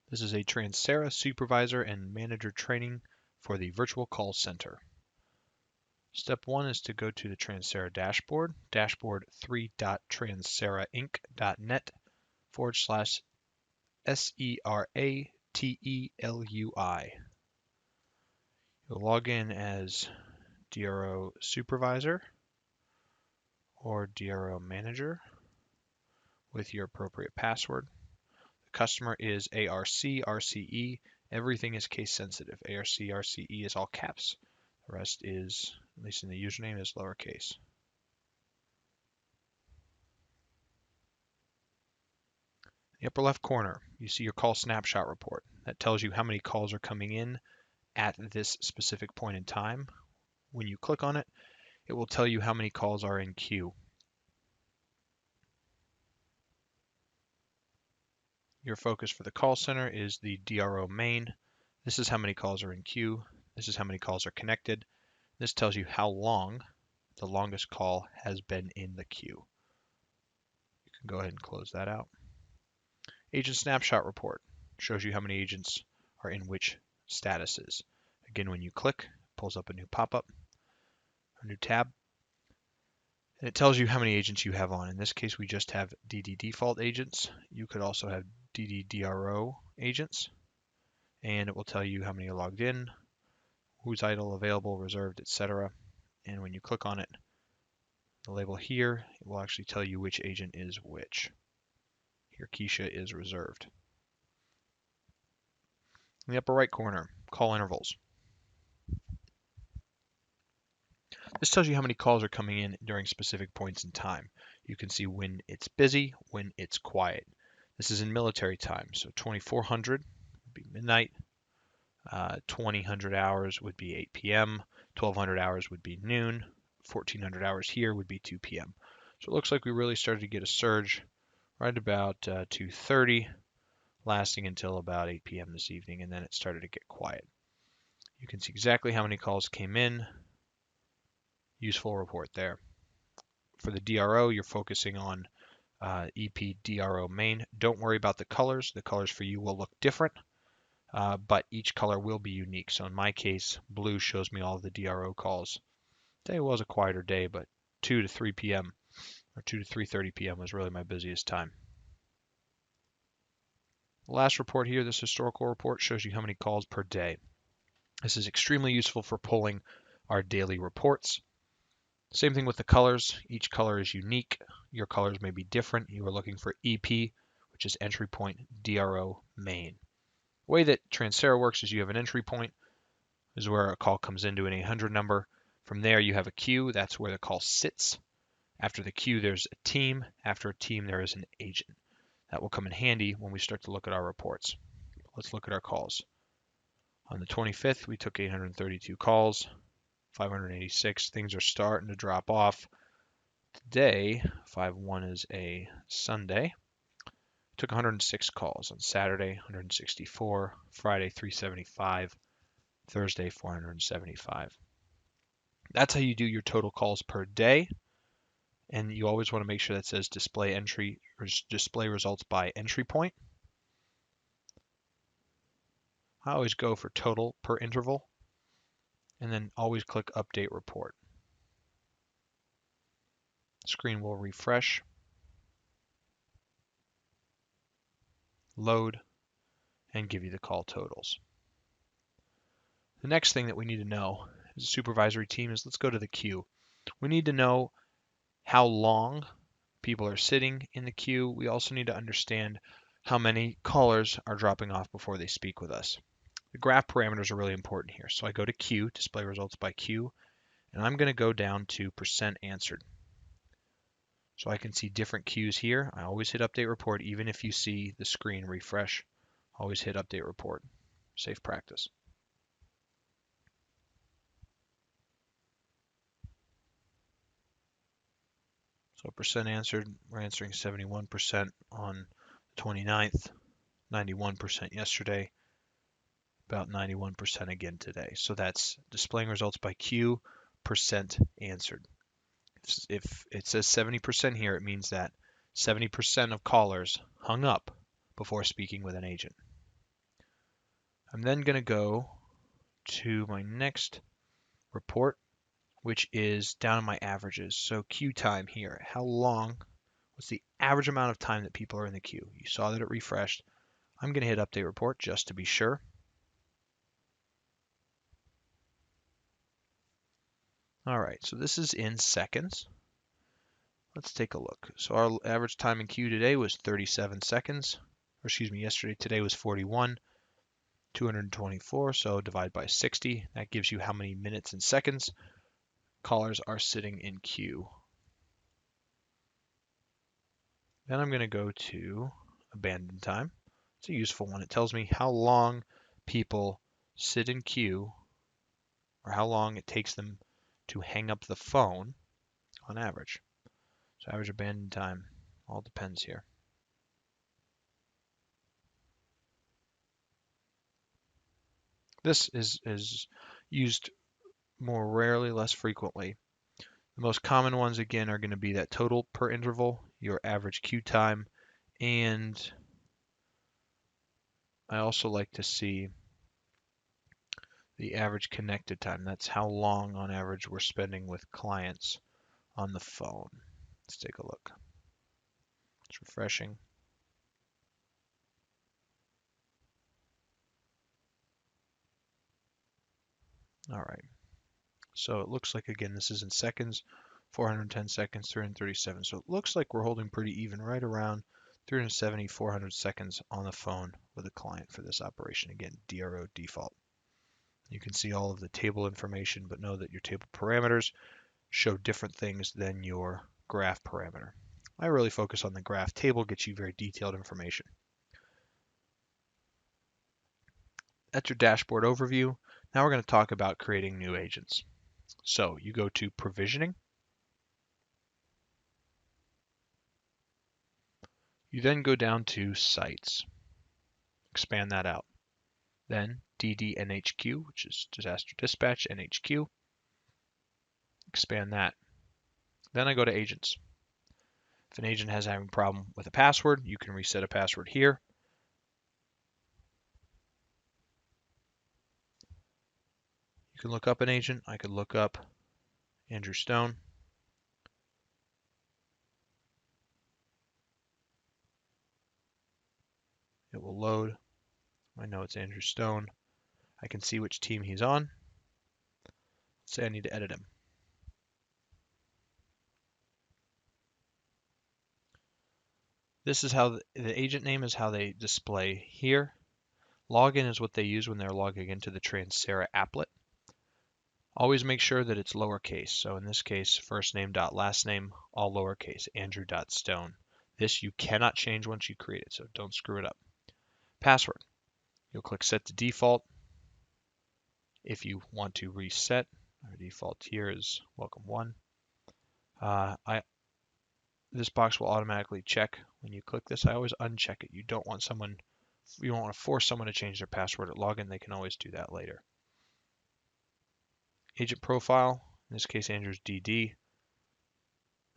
This is a Transera Supervisor and Manager training for the Virtual Call Center. Step 1 is to go to the Transera dashboard, dashboard3.transerainc.net/SERATELUI. You'll log in as DRO Supervisor or DRO Manager with your appropriate password. The customer is ARC/RCE. Everything is case sensitive. ARC/RCE is all caps. The rest is, at least in the username, is lowercase. In the upper left corner, you see your call snapshot report. That tells you how many calls are coming in at this specific point in time. When you click on it, it will tell you how many calls are in queue. Your focus for the call center is the DRO main. This is how many calls are in queue. This is how many calls are connected. This tells you how long the longest call has been in the queue. You can go ahead and close that out. Agent snapshot report shows you how many agents are in which statuses. Again, when you click, it pulls up a new pop-up, a new tab, and it tells you how many agents you have on. In this case, we just have DD default agents. You could also have DD DRO agents, and it will tell you how many are logged in, who's idle, available, reserved, etc. And when you click on it, the label here, it will actually tell you which agent is which. Here, Keisha is reserved. In the upper right corner, call intervals. This tells you how many calls are coming in during specific points in time. You can see when it's busy, when it's quiet. This is in military time, so 2400 would be midnight, 2000 hours would be 8 p.m., 1200 hours would be noon, 1400 hours here would be 2 p.m. So it looks like we really started to get a surge right about 2:30, lasting until about 8 p.m. this evening, and then it started to get quiet. You can see exactly how many calls came in. Useful report there. For the DRO, you're focusing on EP DRO main. Don't worry about the colors. The colors for you will look different, but each color will be unique. So in my case, blue shows me all of the DRO calls. Today was a quieter day, but 2 to 3 p.m. or 2 to 3:30 p.m. was really my busiest time. The last report here, this historical report, shows you how many calls per day. This is extremely useful for pulling our daily reports. Same thing with the colors. Each color is unique. Your colors may be different. You are looking for EP, which is entry point, DRO main. The way that Transera works is you have an entry point, is where a call comes into an 800 number. From there, you have a queue. That's where the call sits. After the queue, there's a team. After a team, there is an agent. That will come in handy when we start to look at our reports. Let's look at our calls. On the 25th, we took 832 calls. 586. Things are starting to drop off. Today, 5/1 is a Sunday. Took 106 calls. On Saturday, 164. Friday, 375. Thursday, 475. That's how you do your total calls per day. And you always want to make sure that says display entry or display results by entry point. I always go for total per interval, and then always click Update Report. The screen will refresh, load, and give you the call totals. The next thing that we need to know as a supervisory team is let's go to the queue. We need to know how long people are sitting in the queue. We also need to understand how many callers are dropping off before they speak with us. The graph parameters are really important here. So I go to queue, display results by queue, and I'm going to go down to % answered. So I can see different queues here. I always hit update report, even if you see the screen refresh. Always hit update report. Safe practice. So % answered, we're answering 71% on the 29th, 91% yesterday, about 91% again today. So that's displaying results by queue, % answered. If it says 70% here, it means that 70% of callers hung up before speaking with an agent. I'm then going to go to my next report, which is down in my averages. So queue time here. How long, what's the average amount of time that people are in the queue? You saw that it refreshed. I'm going to hit update report just to be sure. All right, so this is in seconds. Let's take a look. So our average time in queue today was 37 seconds. Or excuse me, today was 41, 224. So divide by 60. That gives you how many minutes and seconds callers are sitting in queue. Then I'm going to go to abandon time. It's a useful one. It tells me how long people sit in queue or how long it takes them to hang up the phone on average. So average abandon time all depends here. This is used more rarely, less frequently. The most common ones, again, are going to be that total per interval, your average queue time, and I also like to see the average connected time. That's how long, on average, we're spending with clients on the phone. Let's take a look. It's refreshing. All right. So it looks like, again, this is in seconds, 410 seconds, 337. So it looks like we're holding pretty even, right around 370, 400 seconds on the phone with a client for this operation. Again, DRO default. You can see all of the table information, but know that your table parameters show different things than your graph parameter. I really focus on the graph. Table gets you very detailed information. That's your dashboard overview. Now we're going to talk about creating new agents. So you go to provisioning. You then go down to sites. Expand that out. Then DDNHQ, which is disaster dispatch NHQ. Expand that. Then I go to agents. If an agent has having a problem with a password, you can reset a password here. You can look up an agent. I could look up Andrew Stone. It will load. I know it's Andrew Stone. I can see which team he's on. Let's say I need to edit him. This is how the agent name is how they display here. Login is what they use when they're logging into the Transera applet. Always make sure that it's lowercase. So in this case, first name dot last name, all lowercase, Andrew.Stone. This you cannot change once you create it, so don't screw it up. Password. You'll click set to default. If you want to reset, our default here is welcome one. This box will automatically check when you click this. I always uncheck it. You don't want to force someone to change their password at login. They can always do that later. Agent profile, in this case, Andrew's DD.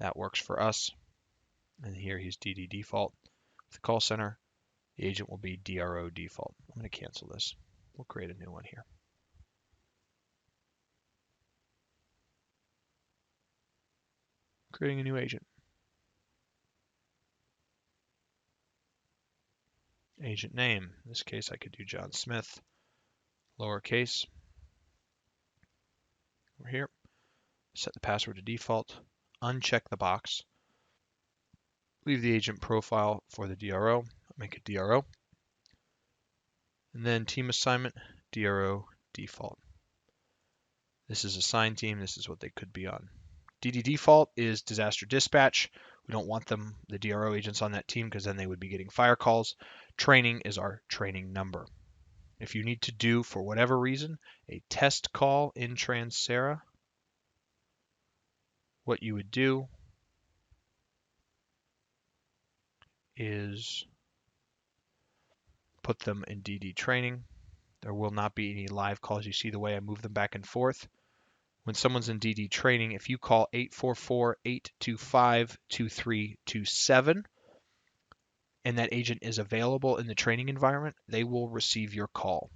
That works for us. And here he's DD default. With the call center, the agent will be DRO default. I'm going to cancel this. We'll create a new one here. Creating a new agent. Agent name. In this case, I could do John Smith, lowercase. Over here. Set the password to default. Uncheck the box. Leave the agent profile for the DRO. Make it DRO. And then team assignment, DRO default. This is assigned team. This is what they could be on. DD default is disaster dispatch. We don't want them, the DRO agents on that team, because then they would be getting fire calls. Training is our training number. If you need to do, for whatever reason, a test call in Transera, what you would do is put them in DD training. There will not be any live calls. You see the way I move them back and forth. When someone's in DD training, if you call 844-825-2327 and that agent is available in the training environment, they will receive your call.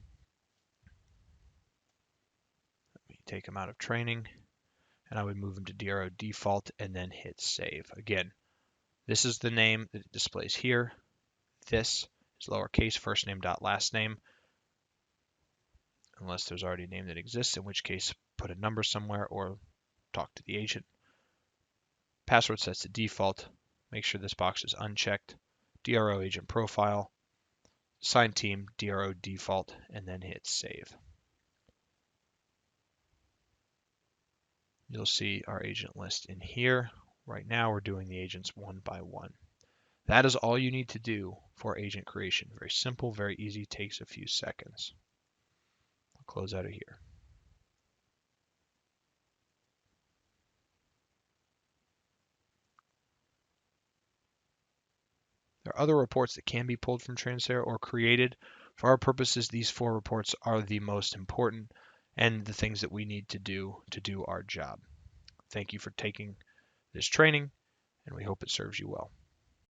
take them out of training, and I would move them to DRO default and then hit save. Again, this is the name that it displays here. This is lowercase first name dot last name, unless there's already a name that exists, in which case put a number somewhere or talk to the agent. Password sets to default. Make sure this box is unchecked. DRO agent profile, assign team, DRO default, and then hit save. You'll see our agent list in here. Right now we're doing the agents one by one. That is all you need to do for agent creation. Very simple, very easy, takes a few seconds. I'll close out of here. There are other reports that can be pulled from Transera or created. For our purposes, these 4 reports are the most important and the things that we need to do our job. Thank you for taking this training, and we hope it serves you well.